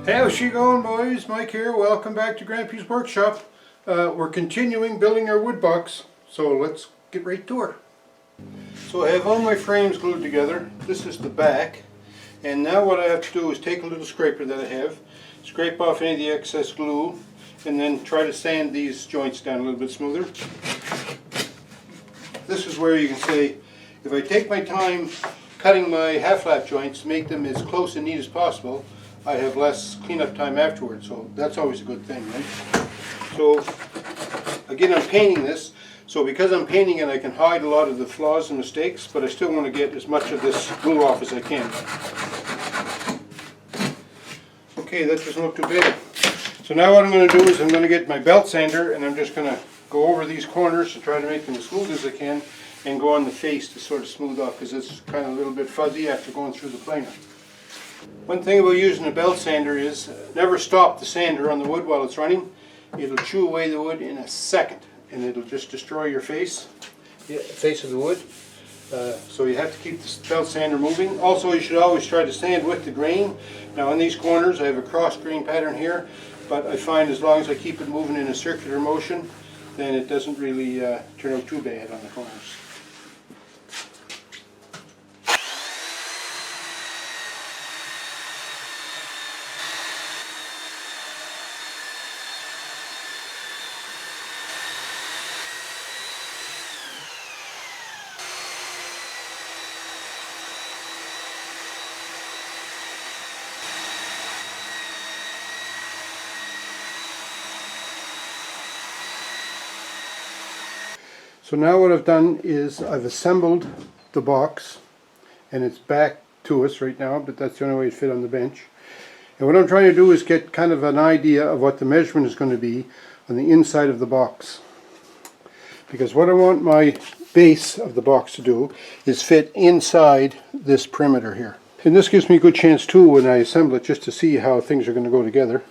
How's she going, boys? Mike here. Welcome back to Grampie's workshop. We're continuing building our wood box, so let's get right to her. So I have all my frames glued together. This is the back, and now what I have to do is take a little scraper that I have, scrape off any of the excess glue, and then try to sand these joints down a little bit smoother. This is where you can say, if I take my time cutting my half-lap joints to make them as close and neat as possible, I have less cleanup time afterwards, so that's always a good thing, right? So again, I'm painting this, so because I'm painting it I can hide a lot of the flaws and mistakes, but I still want to get as much of this glue off as I can. Okay, that doesn't look too bad. So now what I'm going to do is I'm going to get my belt sander and I'm just going to go over these corners to try to make them as smooth as I can, and go on the face to sort of smooth off because it's kind of a little bit fuzzy after going through the planer. One thing about using a belt sander is never stop the sander on the wood while it's running. It'll chew away the wood in a second and it'll just destroy your face, face of the wood. So you have to keep the belt sander moving. Also, you should always try to sand with the grain. Now in these corners I have a cross grain pattern here, but I find as long as I keep it moving in a circular motion, then it doesn't really turn out too bad on the corners. So now what I've done is I've assembled the box, and it's back to us right now, but that's the only way it fit on the bench. And what I'm trying to do is get kind of an idea of what the measurement is going to be on the inside of the box. Because what I want my base of the box to do is fit inside this perimeter here. And this gives me a good chance too when I assemble it, just to see how things are going to go together.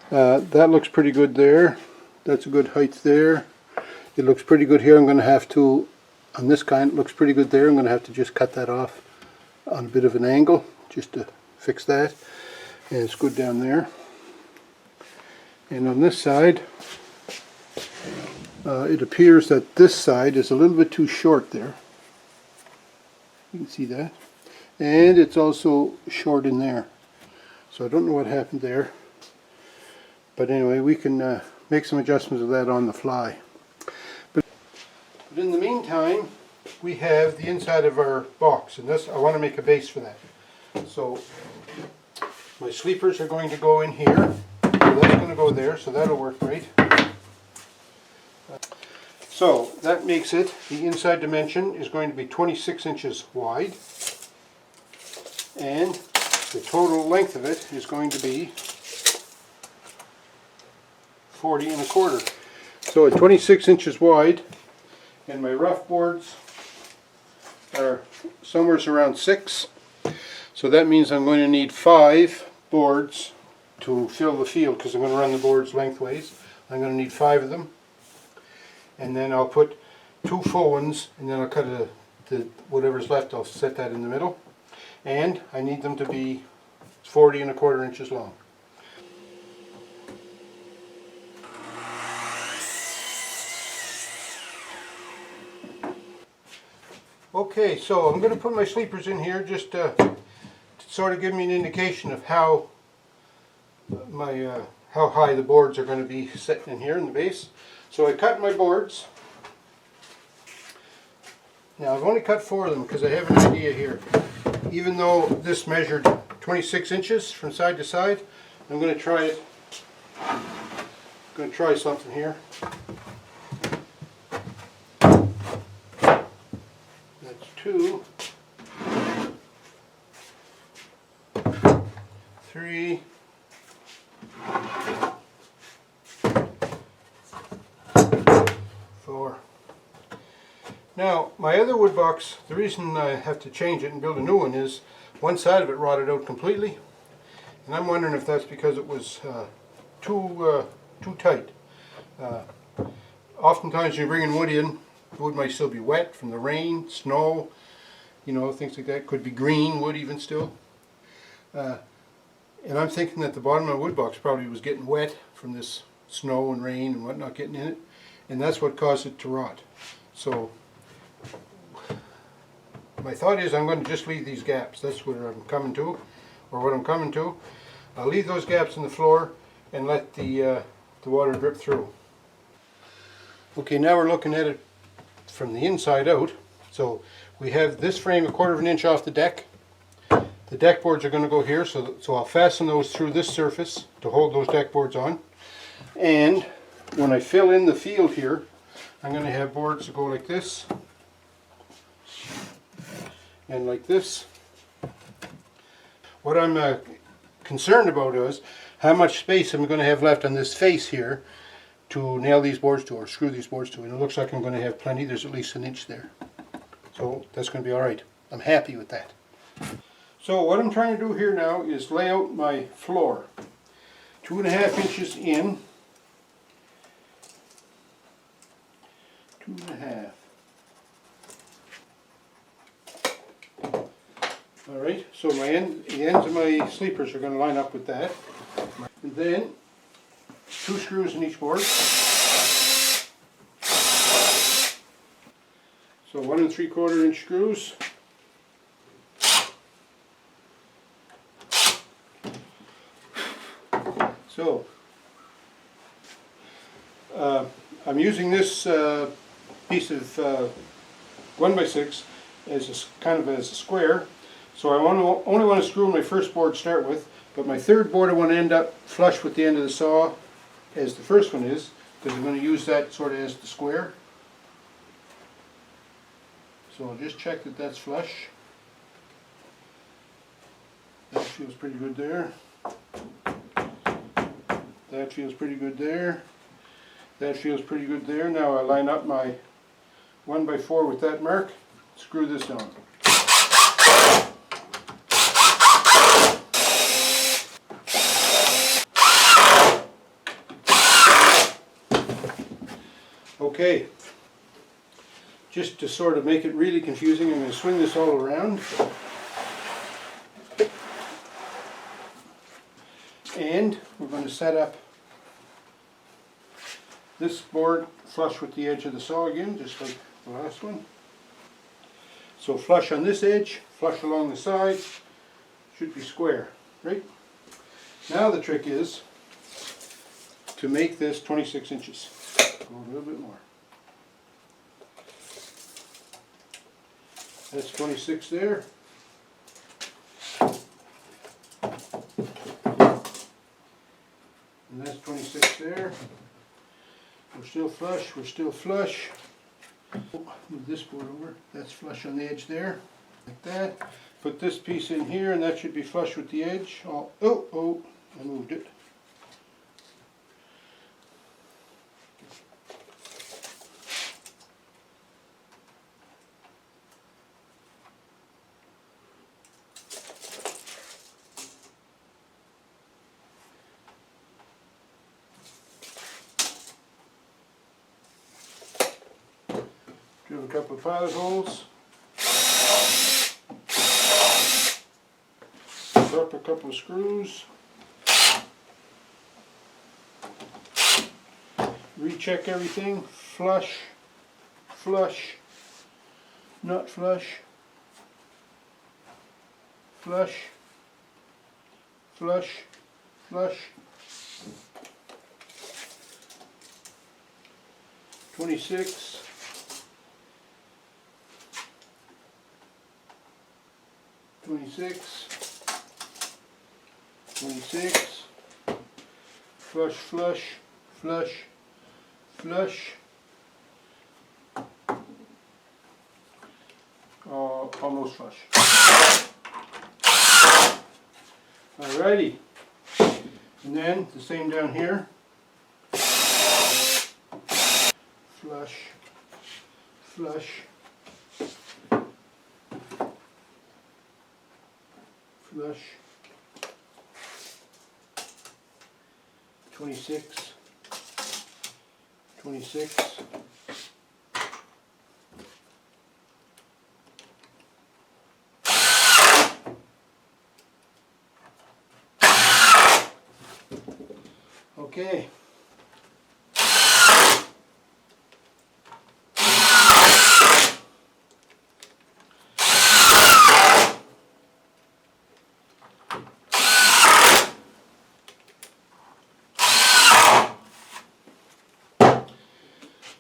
That looks pretty good there. That's a good height there. It looks pretty good here. I'm going to have to, on this kind, it looks pretty good there. I'm going to have to just cut that off on a bit of an angle just to fix that. And it's good down there. And on this side, it appears that this side is a little bit too short there. You can see that. And it's also short in there. So I don't know what happened there. But anyway, we can make some adjustments of that on the fly. But in the meantime, we have the inside of our box, and this I want to make a base for that. So my sleepers are going to go in here. So that's going to go there, so that'll work great. So that makes it, the inside dimension is going to be 26 inches wide, and the total length of it is going to be 40 1/4. So at 26 inches wide, and my rough boards are somewhere around 6. So that means I'm going to need 5 boards to fill the field, because I'm going to run the boards lengthways. I'm going to need 5 of them. And then I'll put 2 full ones, and then I'll cut whatever's left, I'll set that in the middle. And I need them to be 40 1/4 inches long. Okay, so I'm going to put my sleepers in here just to sort of give me an indication of how how high the boards are going to be sitting in here in the base. So I cut my boards. Now I've only cut 4 of them because I have an idea here. Even though this measured 26 inches from side to side, I'm going to try it. I'm going to try something here. That's 2, 3, 4. Now my other wood box, the reason I have to change it and build a new one is one side of it rotted out completely, and I'm wondering if that's because it was too tight. Oftentimes when you bring in wood in, the wood might still be wet from the rain, snow, you know, things like that. Could be green wood even still. And I'm thinking that the bottom of the wood box probably was getting wet from this snow and rain and whatnot getting in it, and that's what caused it to rot. So my thought is I'm going to just leave these gaps. That's what I'm coming to, or what I'm coming to. I'll leave those gaps in the floor and let the water drip through. Okay, now we're looking at it from the inside out. So we have this frame 1/4 of an inch off the deck. The deck boards are going to go here, so I'll fasten those through this surface to hold those deck boards on. And when I fill in the field here, I'm going to have boards that go like this and like this. What I'm concerned about is how much space I'm going to have left on this face here to nail these boards to or screw these boards to. And it looks like I'm going to have plenty. There's at least an inch there. So that's going to be alright. I'm happy with that. So what I'm trying to do here now is lay out my floor. 2.5 inches in. 2.5. Alright, so the ends of my sleepers are going to line up with that. And then 2 screws in each board. So 1 3/4 inch screws. So I'm using this piece of 1x6 as a kind of as a square. So I only want to screw my first board to start with, but my third board I want to end up flush with the end of the saw as the first one is, because I'm going to use that sort of as the square. So I'll just check that that's flush. That feels pretty good there. That feels pretty good there. That feels pretty good there. Now I line up my 1x4 with that mark. Screw this on. Okay, just to sort of make it really confusing, I'm going to swing this all around. And we're going to set up this board flush with the edge of the saw again, just like the last one. So flush on this edge, flush along the sides, should be square, right? Now the trick is to make this 26 inches. Go a little bit more. That's 26 there. And that's 26 there. We're still flush, we're still flush. Move this board over. That's flush on the edge there. Like that. Put this piece in here and that should be flush with the edge. Oh, I moved it. Drill a couple of pilot holes. Drop a couple of screws. Recheck everything. Flush, flush, not flush, flush, flush, flush. 26. 26, 26, flush, flush, flush, flush, almost flush. Alrighty, and then the same down here, flush, flush, flush, 26, 26, Okay.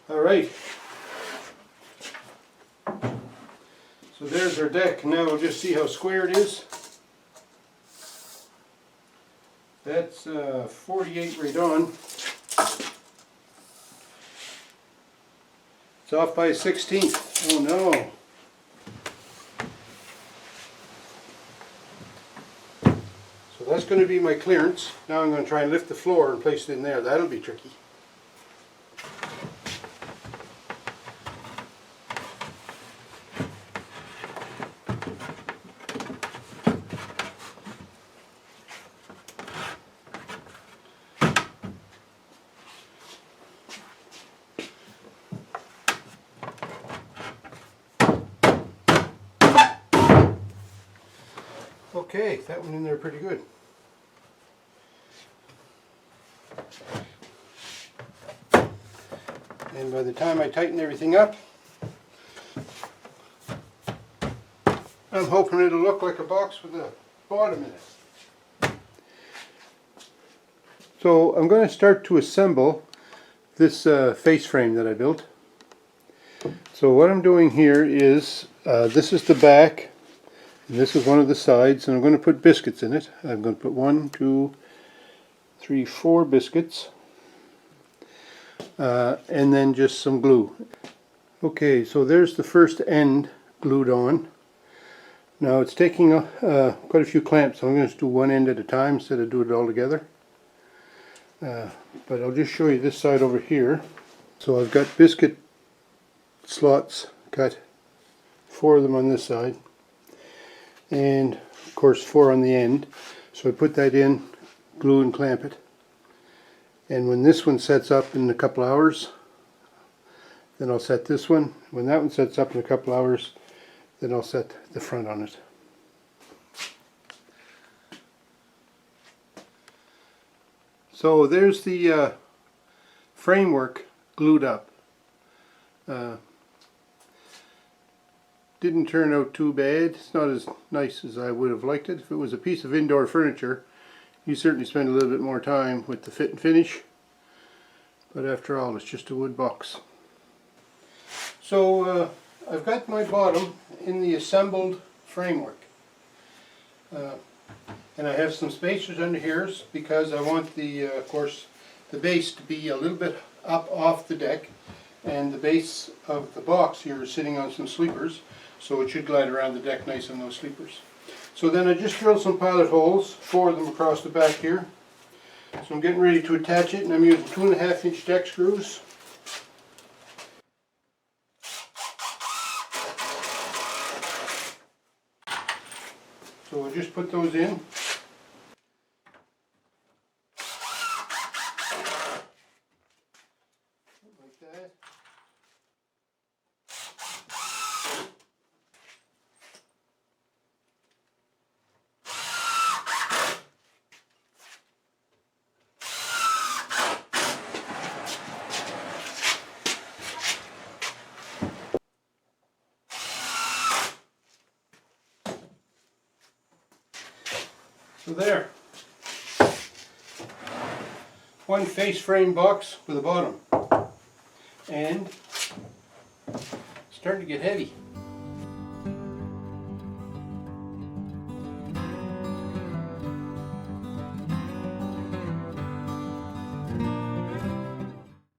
All right. So there's our deck. Now we'll just see how square it is. That's 48 right on. It's off by a 16th. Oh no. So that's going to be my clearance. Now I'm going to try and lift the floor and place it in there. That'll be tricky. Okay, that went in there pretty good. And by the time I tighten everything up, I'm hoping it'll look like a box with a bottom in it. So I'm going to start to assemble this face frame that I built. So what I'm doing here is, this is the back, and this is one of the sides, and I'm going to put biscuits in it. I'm going to put 1, 2, 3, 4 biscuits, and then just some glue. Okay, so there's the first end glued on. Now it's taking quite a few clamps, so I'm going to do one end at a time instead of do it all together. But I'll just show you this side over here. So I've got biscuit slots cut, 4 of them on this side, and of course 4 on the end. So I put that in, glue and clamp it, and when this one sets up in a couple hours, then I'll set this one. When that one sets up in a couple hours, then I'll set the front on it. So there's the framework glued up. Didn't turn out too bad. It's not as nice as I would have liked it. If it was a piece of indoor furniture, you certainly spend a little bit more time with the fit and finish. But after all, it's just a wood box. So I've got my bottom in the assembled framework. And I have some spacers under here because I want the, of course, the base to be a little bit up off the deck, and the base of the box here is sitting on some sleepers, so it should glide around the deck nice on those sleepers. So then I just drilled some pilot holes, 4 of them across the back here. So I'm getting ready to attach it, and I'm using 2.5-inch deck screws. So we'll just put those in. Like that. So there, one face frame box with a bottom, and it's starting to get heavy.